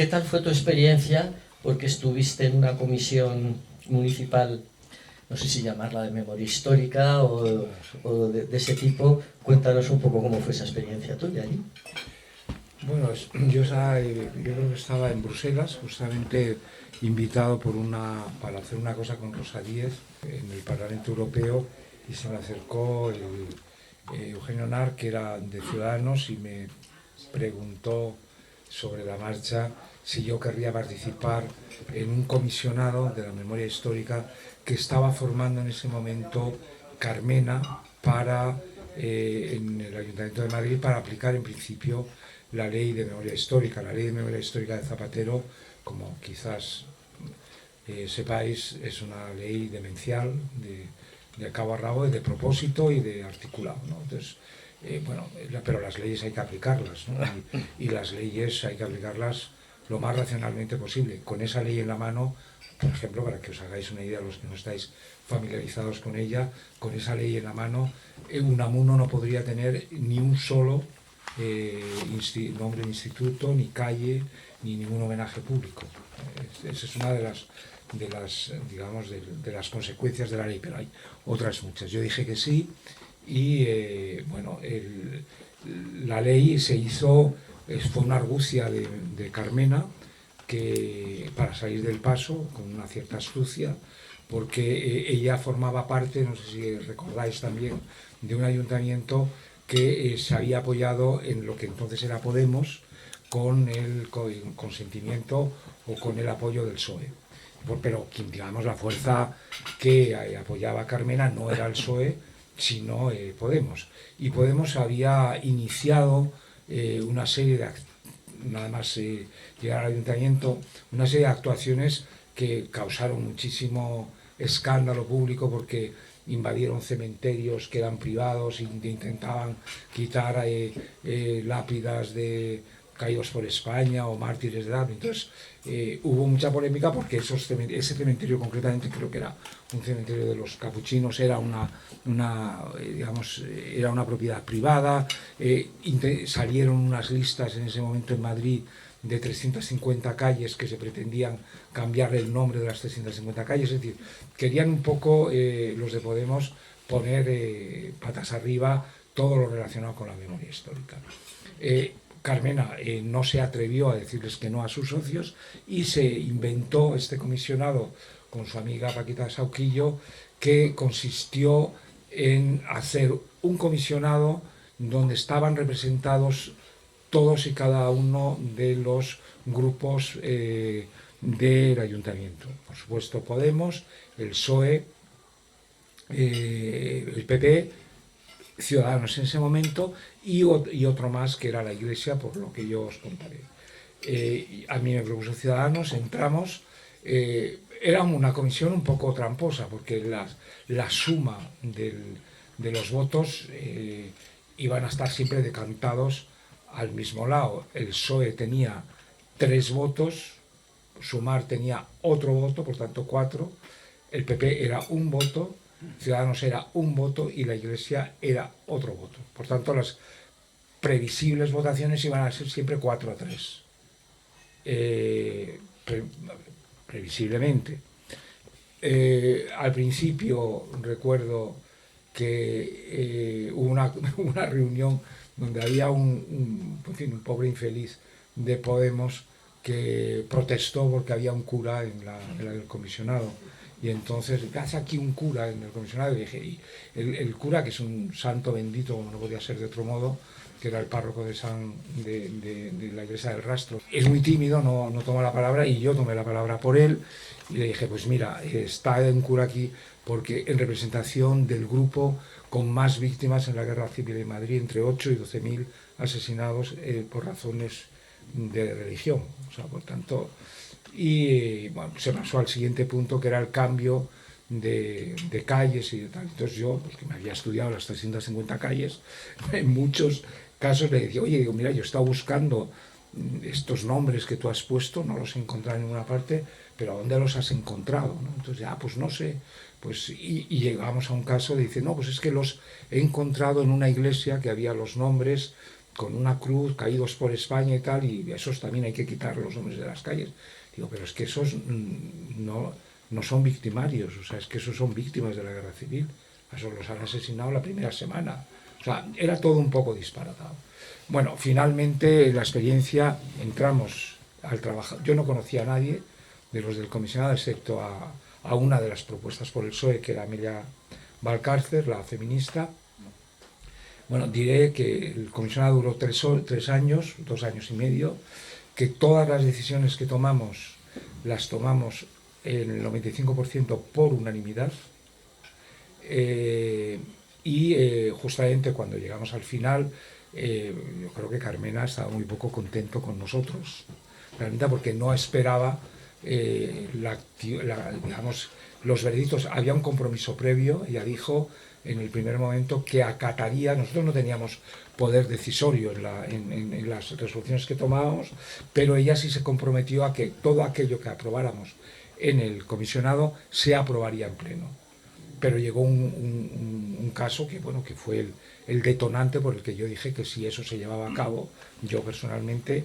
¿Qué tal fue tu experiencia? Porque estuviste en una comisión municipal, no sé si llamarla de memoria histórica o de ese tipo. Cuéntanos un poco cómo fue esa experiencia tuya allí. Bueno, yo creo que estaba en Bruselas, justamente invitado para hacer una cosa con Rosa Díez en el Parlamento Europeo, y se me acercó Eugenio Nar, que era de Ciudadanos, y me preguntó sobre la marcha si yo querría participar en un comisionado de la memoria histórica que estaba formando en ese momento Carmena en el Ayuntamiento de Madrid, para aplicar en principio la ley de memoria histórica. La ley de memoria histórica de Zapatero, como quizás sepáis, es una ley demencial de cabo a rabo, de propósito y de articulado, ¿no? Entonces, pero las leyes hay que aplicarlas, ¿no? Y las leyes hay que aplicarlas lo más racionalmente posible. Con esa ley en la mano, por ejemplo, para que os hagáis una idea, los que no estáis familiarizados con ella, con esa ley en la mano, Unamuno no podría tener ni un solo nombre de instituto, ni calle, ni ningún homenaje público. Esa es una digamos, de las consecuencias de la ley, pero hay otras muchas. Yo dije que sí, y la ley se hizo, fue una argucia de Carmena, que para salir del paso con una cierta astucia, porque ella formaba parte, no sé si recordáis también, de un ayuntamiento que se había apoyado en lo que entonces era Podemos, con el consentimiento o con el apoyo del PSOE. Pero digamos, la fuerza que apoyaba a Carmena no era el PSOE, sino Podemos. Y Podemos había iniciado una serie de nada más llegar al ayuntamiento, una serie de actuaciones que causaron muchísimo escándalo público, porque invadieron cementerios que eran privados e intentaban quitar lápidas de caídos por España o mártires de Dublín. Entonces hubo mucha polémica, porque ese cementerio concretamente, creo que era un cementerio de los capuchinos, era era una propiedad privada. Salieron unas listas en ese momento en Madrid de 350 calles que se pretendían cambiar el nombre de las 350 calles. Es decir, querían un poco los de Podemos poner patas arriba todo lo relacionado con la memoria histórica. Carmena no se atrevió a decirles que no a sus socios, y se inventó este comisionado con su amiga Paquita Sauquillo, que consistió en hacer un comisionado donde estaban representados todos y cada uno de los grupos del ayuntamiento. Por supuesto Podemos, el PSOE, el PP, Ciudadanos en ese momento, y otro más, que era la Iglesia, por lo que yo os contaré. A mí me propuso Ciudadanos, entramos. Era una comisión un poco tramposa, porque la suma de los votos iban a estar siempre decantados al mismo lado. El PSOE tenía 3 votos, Sumar tenía otro voto, por tanto 4, el PP era un voto, Ciudadanos era un voto, y la Iglesia era otro voto. Por tanto, las previsibles votaciones iban a ser siempre 4-3. Previsiblemente. Al principio recuerdo que hubo una reunión donde había un pobre infeliz de Podemos que protestó porque había un cura en el comisionado. Y entonces, ¿qué hace aquí un cura en el comisionado? Y dije, y el cura, que es un santo bendito, como no podía ser de otro modo, que era el párroco de la iglesia del Rastro, es muy tímido, no toma la palabra, y yo tomé la palabra por él, y le dije, pues mira, está un cura aquí porque en representación del grupo con más víctimas en la guerra civil en Madrid, entre 8 y 12.000 asesinados por razones de religión. O sea, por tanto, y bueno, se pasó al siguiente punto, que era el cambio de calles y de tal. Entonces yo, pues, que me había estudiado las 350 calles, en muchos casos le decía, oye, digo, mira, yo he estado buscando estos nombres que tú has puesto, no los he encontrado en ninguna parte, pero ¿a dónde los has encontrado? ¿No? Entonces, pues no sé. Pues, y llegamos a un caso de, dice, no, pues es que los he encontrado en una iglesia que había los nombres con una cruz, caídos por España y tal, y esos también hay que quitar los nombres de las calles. Digo, pero es que esos no son victimarios, o sea, es que esos son víctimas de la guerra civil. A esos los han asesinado la primera semana. O sea, era todo un poco disparatado. Bueno, finalmente la experiencia, entramos al trabajar. Yo no conocía a nadie de los del comisionado, excepto a una de las propuestas por el PSOE, que era Amelia Valcárcer, la feminista. Bueno, diré que el comisionado duró 3 años, 2 años y medio, que todas las decisiones que tomamos las tomamos en el 95% por unanimidad, y justamente cuando llegamos al final, yo creo que Carmena estaba muy poco contento con nosotros, realmente, porque no esperaba digamos, los veredictos. Había un compromiso previo. Ella dijo en el primer momento que acataría. Nosotros no teníamos poder decisorio en las resoluciones que tomábamos, pero ella sí se comprometió a que todo aquello que aprobáramos en el comisionado se aprobaría en pleno. Pero llegó un caso que, bueno, que fue el detonante por el que yo dije que si eso se llevaba a cabo, yo personalmente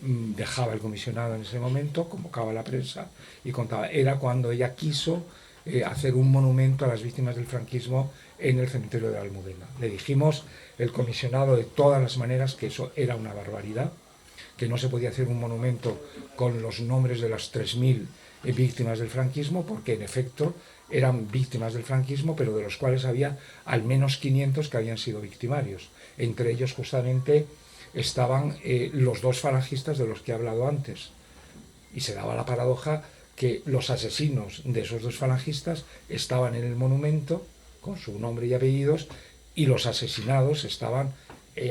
dejaba el comisionado en ese momento, convocaba a la prensa y contaba. Era cuando ella quiso hacer un monumento a las víctimas del franquismo en el cementerio de la Almudena. Le dijimos, el comisionado, de todas las maneras, que eso era una barbaridad, que no se podía hacer un monumento con los nombres de las 3.000 víctimas del franquismo, porque en efecto eran víctimas del franquismo, pero de los cuales había al menos 500 que habían sido victimarios. Entre ellos justamente estaban los 2 falangistas de los que he hablado antes. Y se daba la paradoja que los asesinos de esos 2 falangistas estaban en el monumento con su nombre y apellidos, y los asesinados estaban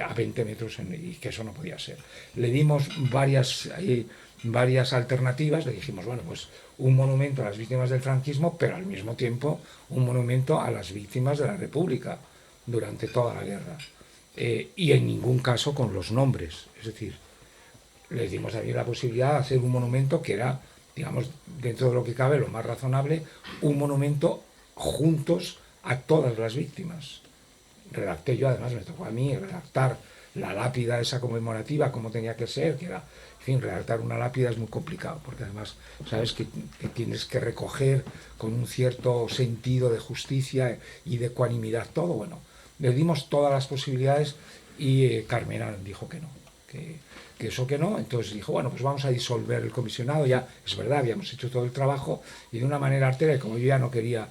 a 20 metros, y que eso no podía ser. Le dimos varias alternativas. Le dijimos, bueno, pues un monumento a las víctimas del franquismo, pero al mismo tiempo un monumento a las víctimas de la República durante toda la guerra, y en ningún caso con los nombres. Es decir, les dimos también la posibilidad de hacer un monumento que era, digamos, dentro de lo que cabe, lo más razonable, un monumento juntos a todas las víctimas. Redacté yo, además me tocó a mí redactar la lápida esa conmemorativa, como tenía que ser, que era, en fin, redactar una lápida es muy complicado, porque además sabes que tienes que recoger con un cierto sentido de justicia y de ecuanimidad todo. Bueno, le dimos todas las posibilidades, y Carmena dijo que no, que eso que no. Entonces dijo, bueno, pues vamos a disolver el comisionado. Ya, es verdad, habíamos hecho todo el trabajo, y de una manera artera, y como yo ya no quería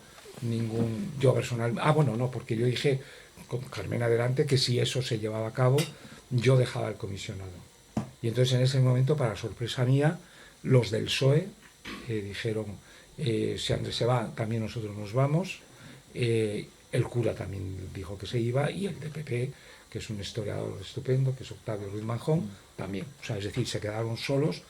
yo personal, bueno, no, porque yo dije con Carmena adelante que si eso se llevaba a cabo, yo dejaba el comisionado. Y entonces en ese momento, para sorpresa mía, los del PSOE dijeron, si Andrés se va, también nosotros nos vamos. El cura también dijo que se iba, y el de PP, que es un historiador estupendo, que es Octavio Ruiz Manjón, también. O sea, es decir, se quedaron solos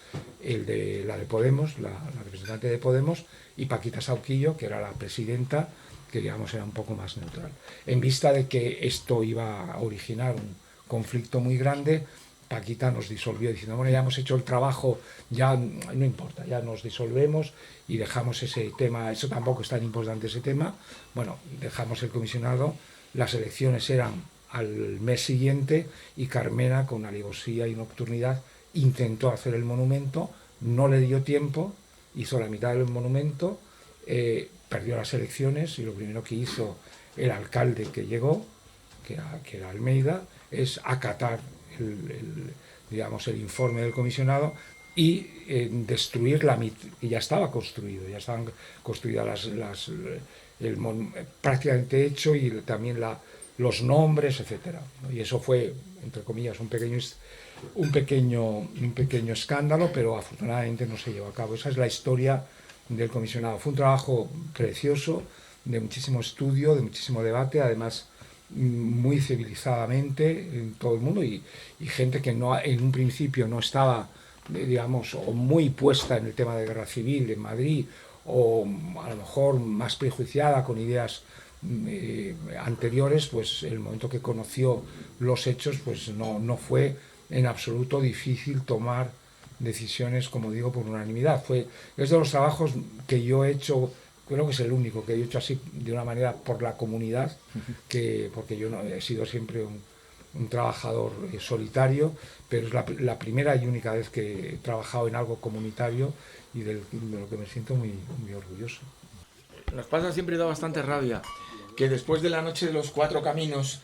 la de Podemos, la representante de Podemos, y Paquita Sauquillo, que era la presidenta, que digamos era un poco más neutral. En vista de que esto iba a originar un conflicto muy grande, Paquita nos disolvió diciendo, bueno, ya hemos hecho el trabajo, ya no importa, ya nos disolvemos y dejamos ese tema. Eso tampoco es tan importante, ese tema. Bueno, dejamos el comisionado. Las elecciones eran al mes siguiente, y Carmena, con alevosía y nocturnidad, intentó hacer el monumento, no le dio tiempo, hizo la mitad del monumento, perdió las elecciones, y lo primero que hizo el alcalde que llegó, que era Almeida, es acatar el informe del comisionado y destruir y ya estaba construido, ya estaban construidas prácticamente hecho, y también los nombres, etcétera. Y eso fue, entre comillas, un pequeño escándalo, pero afortunadamente no se llevó a cabo. Esa es la historia del comisionado. Fue un trabajo precioso, de muchísimo estudio, de muchísimo debate, además muy civilizadamente en todo el mundo, y gente que no, en un principio no estaba, digamos, o muy puesta en el tema de guerra civil en Madrid, o a lo mejor más prejuiciada con ideas anteriores, pues el momento que conoció los hechos, pues no fue en absoluto difícil tomar decisiones, como digo, por unanimidad. Es de los trabajos que yo he hecho, creo que es el único que he hecho así, de una manera por la comunidad, porque yo no he sido siempre un trabajador solitario, pero es la primera y única vez que he trabajado en algo comunitario y de lo que me siento muy, muy orgulloso. Nos pasa, siempre da bastante rabia que después de la noche de los 4 caminos,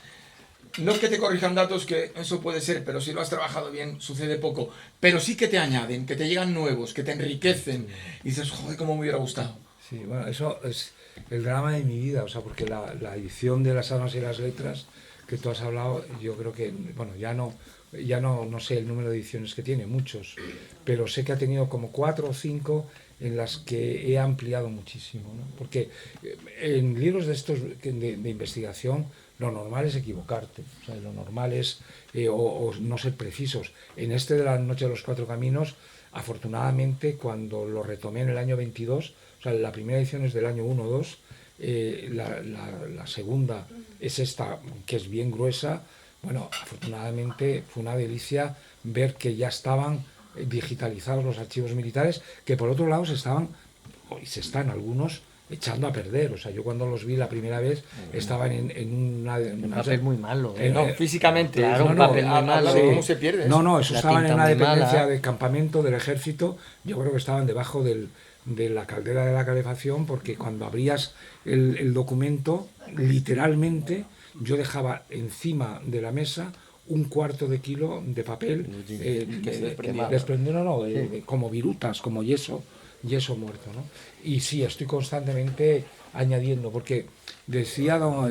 no es que te corrijan datos, que eso puede ser, pero si lo has trabajado bien sucede poco, pero sí que te añaden, que te llegan nuevos, que te enriquecen, y dices, joder, cómo me hubiera gustado. Sí, bueno, eso es el drama de mi vida, o sea, porque la edición de Las Almas y las Letras que tú has hablado, yo creo que, bueno, ya no sé el número de ediciones que tiene, muchos, pero sé que ha tenido como 4 o 5 en las que he ampliado muchísimo, ¿no? Porque en libros de estos de investigación lo normal es equivocarte, o sea, lo normal es o no ser precisos. En este de La Noche de los 4 Caminos, afortunadamente, cuando lo retomé en el año 22, o sea, la primera edición es del año 1 o 2, la segunda es esta, que es bien gruesa. Bueno, afortunadamente fue una delicia ver que ya estaban digitalizados los archivos militares, que por otro lado se están algunos echando a perder. O sea, yo cuando los vi la primera vez estaban en un papel muy malo. No, físicamente, claro, un papel muy malo. ¿Cómo se pierde? No, eso estaban en una dependencia de campamento del ejército. Yo creo que estaban debajo de la caldera de la calefacción, porque cuando abrías el documento, literalmente yo dejaba encima de la mesa un cuarto de kilo de papel que se desprendía. Como virutas, como yeso muerto, ¿no? Y sí, estoy constantemente añadiendo, porque decía don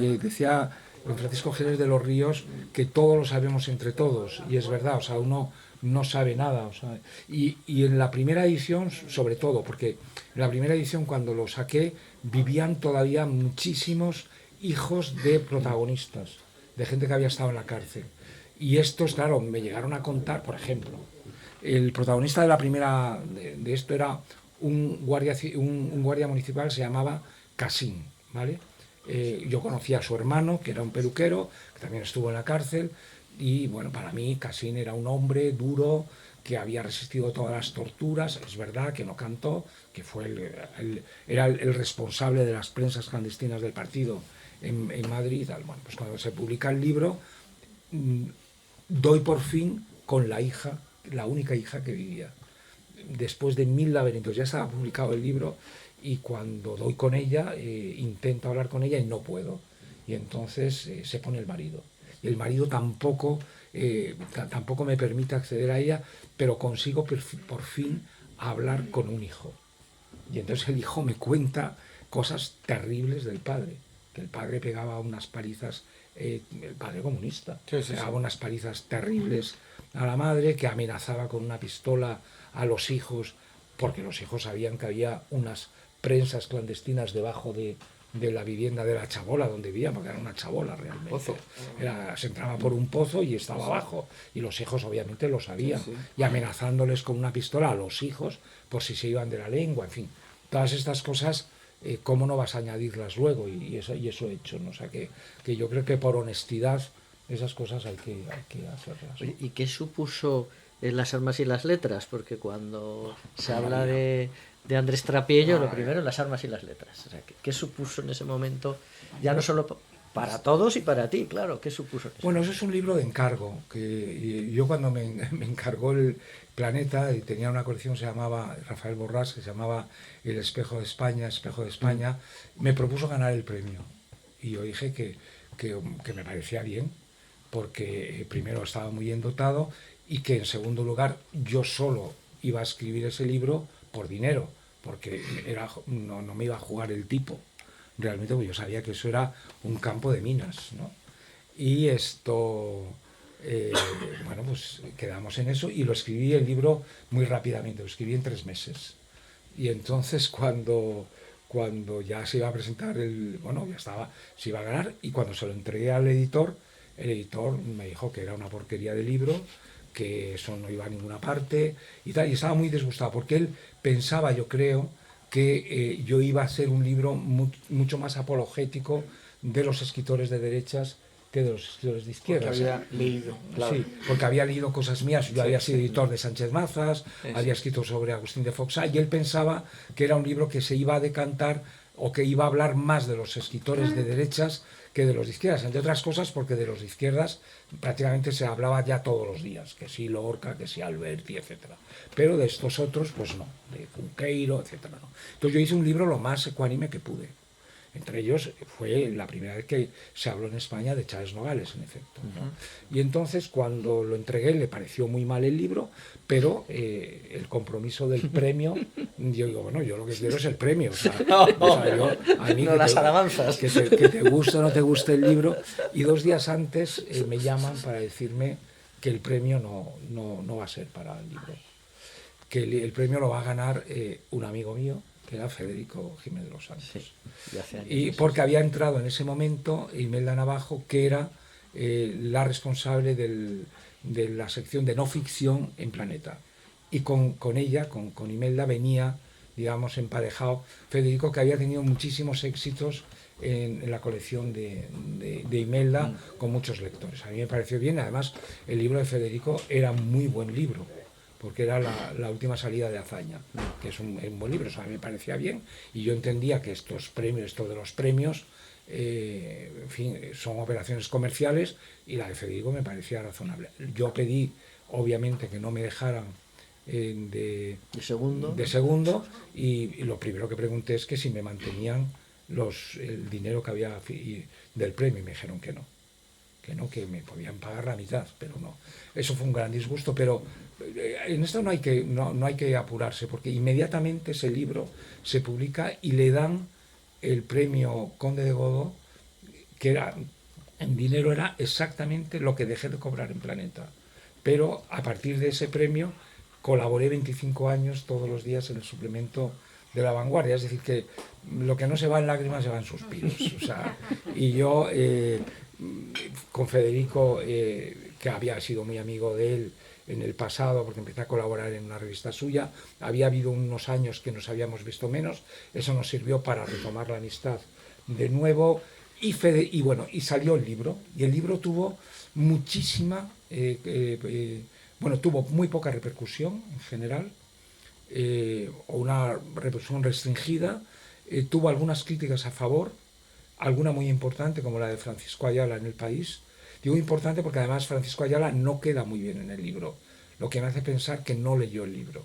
Francisco Jerez de los Ríos que todo lo sabemos entre todos, y es verdad, o sea, uno no sabe nada, o sea, y en la primera edición, sobre todo, porque en la primera edición, cuando lo saqué, vivían todavía muchísimos hijos de protagonistas, de gente que había estado en la cárcel. Y estos, claro, me llegaron a contar, por ejemplo, el protagonista de la primera de esto era un guardia municipal, se llamaba Casín, ¿vale? Yo conocía a su hermano, que era un peluquero, que también estuvo en la cárcel, y bueno, para mí Casín era un hombre duro, que había resistido todas las torturas. Es verdad que no cantó, que fue era el responsable de las prensas clandestinas del partido en Madrid. Bueno, pues cuando se publica el libro, doy por fin con la hija, la única hija que vivía. Después de 1000 laberintos, ya estaba publicado el libro, y cuando doy con ella, intento hablar con ella y no puedo. Y entonces se pone el marido. Y el marido tampoco me permite acceder a ella, pero consigo por fin hablar con un hijo. Y entonces el hijo me cuenta cosas terribles del padre, que el padre pegaba unas palizas, el padre comunista, pegaba unas palizas terribles a la madre, que amenazaba con una pistola a los hijos, porque los hijos sabían que había unas prensas clandestinas debajo de la vivienda de la chabola donde vivía, porque era una chabola realmente. Se entraba por un pozo y estaba abajo, y los hijos obviamente lo sabían, y amenazándoles con una pistola a los hijos por si se iban de la lengua, en fin, todas estas cosas. ¿Cómo no vas a añadirlas luego? Y eso he hecho, ¿no? O sea, que yo creo que por honestidad esas cosas hay que hacerlas. ¿Y qué supuso Las Armas y las Letras? Porque cuando se habla de Andrés Trapiello, lo primero, Las Armas y las Letras. O sea, ¿qué supuso en ese momento? Ya no solo para todos y para ti, claro. ¿Qué supuso? Bueno, eso es un libro de encargo. Que yo cuando me encargó el Planeta, y tenía una colección, se llamaba Rafael Borrás, que se llamaba El Espejo de España, me propuso ganar el premio. Y yo dije que me parecía bien, porque primero estaba muy bien dotado, y que en segundo lugar yo solo iba a escribir ese libro por dinero, porque no me iba a jugar el tipo, realmente, porque yo sabía que eso era un campo de minas, ¿no? Y esto, bueno, pues quedamos en eso, y lo escribí el libro muy rápidamente, lo escribí en 3 meses. Y entonces cuando ya se iba a presentar se iba a ganar, y cuando se lo entregué al editor, el editor me dijo que era una porquería de libro, que eso no iba a ninguna parte y tal, y estaba muy disgustado, porque él pensaba, yo creo, que yo iba a hacer un libro mucho más apologético de los escritores de derechas que de los escritores de izquierdas. Porque había leído, claro. Sí, porque había leído cosas mías. Yo había sido editor de Sánchez Mazas, había escrito sobre Agustín de Foxá, y él pensaba que era un libro que se iba a decantar, o que iba a hablar más de los escritores de derechas que de los de izquierdas, entre otras cosas porque de los de izquierdas prácticamente se hablaba ya todos los días, que sí Lorca, que sí Alberti, etcétera. Pero de estos otros, pues no, de Cunqueiro, etcétera, no. Entonces yo hice un libro lo más ecuánime que pude. Entre ellos fue la primera vez que se habló en España de Charles Nogales, en efecto, ¿no? Y entonces cuando lo entregué le pareció muy mal el libro, pero el compromiso del premio, yo digo, bueno, yo lo que quiero es el premio. O sea, a mí no las alabanzas. Que te guste o no te guste el libro. Y 2 días antes me llaman para decirme que el premio no va a ser para el libro. Que el premio lo va a ganar un amigo mío, que era Federico Jiménez de los Santos. Sí, y porque había entrado en ese momento Imelda Navajo, que era la responsable de la sección de no ficción en Planeta. Y con ella, con Imelda, venía, digamos, emparejado Federico, que había tenido muchísimos éxitos en la colección de Imelda, con muchos lectores. A mí me pareció bien, además el libro de Federico era muy buen libro, porque era la última salida de Azaña, que es un buen libro, o sea, a mí me parecía bien, y yo entendía que estos premios, esto de los premios, en fin, son operaciones comerciales, y la de Federico me parecía razonable. Yo pedí, obviamente, que no me dejaran de segundo, y lo primero que pregunté es que si me mantenían el dinero que había del premio, y me dijeron que no, que me podían pagar la mitad, pero no. Eso fue un gran disgusto, pero en esto no hay que apurarse, porque inmediatamente ese libro se publica y le dan el premio Conde de Godó, que era, en dinero era exactamente lo que dejé de cobrar en Planeta. Pero a partir de ese premio colaboré 25 años todos los días en el suplemento de La Vanguardia, es decir, que lo que no se va en lágrimas se va en suspiros. O sea, y yo con Federico, que había sido muy amigo de él en el pasado, porque empecé a colaborar en una revista suya, había habido unos años que nos habíamos visto menos, eso nos sirvió para retomar la amistad de nuevo, y salió el libro, y el libro tuvo muchísima, tuvo muy poca repercusión en general, o una repercusión restringida, tuvo algunas críticas a favor, alguna muy importante como la de Francisco Ayala en El País. Digo importante porque además Francisco Ayala no queda muy bien en el libro, lo que me hace pensar que no leyó el libro.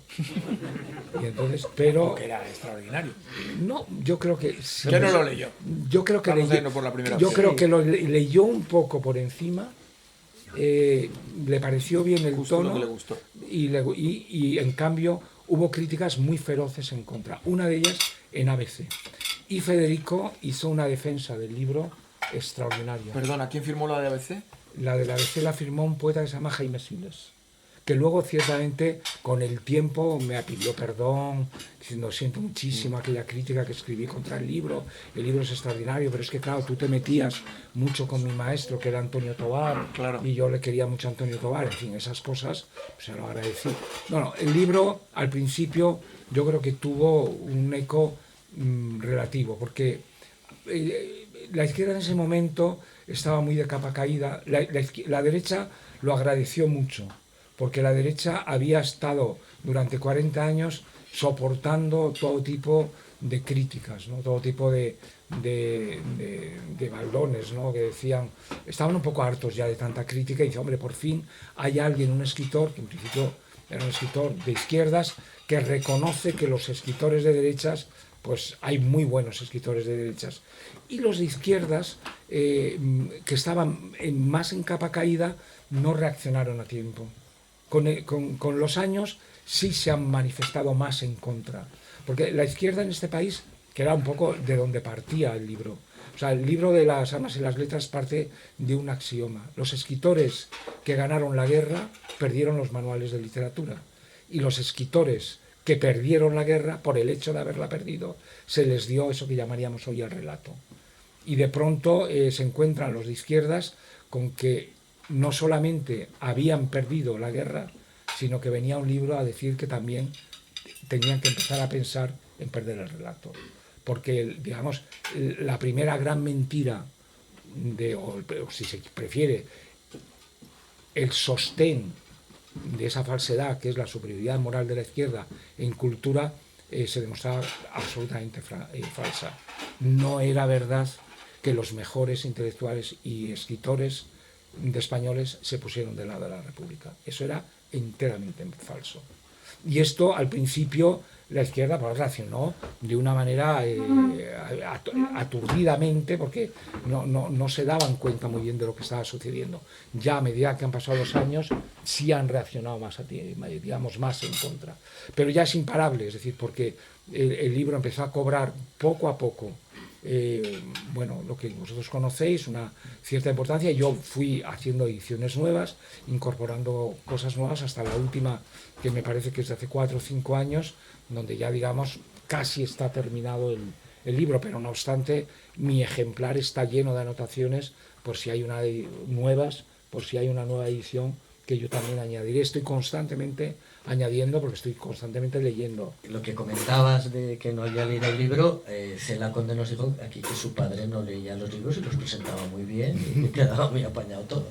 Y entonces, pero que era extraordinario. No, yo creo que ¿Quién no lo leyó? Yo creo que creo que lo leyó un poco por encima. Le pareció bien el Justo tono lo que le gustó. Y en cambio hubo críticas muy feroces en contra, una de ellas en ABC, y Federico hizo una defensa del libro extraordinaria. Perdona, ¿quién firmó la de ABC? La de la ABC la firmó un poeta que se llama Jaime Siles, que luego ciertamente con el tiempo me pidió perdón, diciendo siento muchísimo aquella crítica que escribí contra el libro es extraordinario, pero es que claro, tú te metías mucho con mi maestro que era Antonio Tobar, claro. Y yo le quería mucho a Antonio Tobar, en fin, esas cosas, pues, se lo agradecí. Bueno, el libro al principio yo creo que tuvo un eco relativo, porque la izquierda en ese momento estaba muy de capa caída, la derecha lo agradeció mucho, porque la derecha había estado durante 40 años soportando todo tipo de críticas, ¿no? Todo tipo de baldones, ¿no? Que decían, estaban un poco hartos ya de tanta crítica, y dice, hombre, por fin hay alguien, un escritor, que en principio era un escritor de izquierdas, que reconoce que los escritores de derechas, pues hay muy buenos escritores de derechas. Y los de izquierdas, que estaban más en capa caída, no reaccionaron a tiempo. Con los años sí se han manifestado más en contra, porque la izquierda en este país, que era un poco de donde partía el libro, o sea, el libro de las armas y las letras parte de un axioma: los escritores que ganaron la guerra perdieron los manuales de literatura, y los escritores que perdieron la guerra, por el hecho de haberla perdido, se les dio eso que llamaríamos hoy el relato. Y de pronto se encuentran los de izquierdas con que no solamente habían perdido la guerra, sino que venía un libro a decir que también tenían que empezar a pensar en perder el relato. Porque, digamos, la primera gran mentira, o si se prefiere, el sostén de esa falsedad, que es la superioridad moral de la izquierda en cultura, se demostraba absolutamente falsa. No era verdad que los mejores intelectuales y escritores de españoles se pusieron del lado de la República. Eso era enteramente falso. Y esto al principio la izquierda pues reaccionó de una manera aturdidamente, porque no se daban cuenta muy bien de lo que estaba sucediendo. Ya a medida que han pasado los años sí han reaccionado más, digamos, más en contra. Pero ya es imparable, es decir, porque el libro empezó a cobrar poco a poco bueno, lo que vosotros conocéis, una cierta importancia. Yo fui haciendo ediciones nuevas, incorporando cosas nuevas, hasta la última, que me parece que es de hace 4 o 5 años, donde ya, digamos, casi está terminado el libro, pero no obstante, mi ejemplar está lleno de anotaciones por si hay nuevas, por si hay una nueva edición que yo también añadiré. Estoy constantemente añadiendo porque estoy constantemente leyendo. Lo que comentabas de que no había leído el libro, Cela Conde nos dijo aquí que su padre no leía los libros y los presentaba muy bien y quedaba muy apañado todo.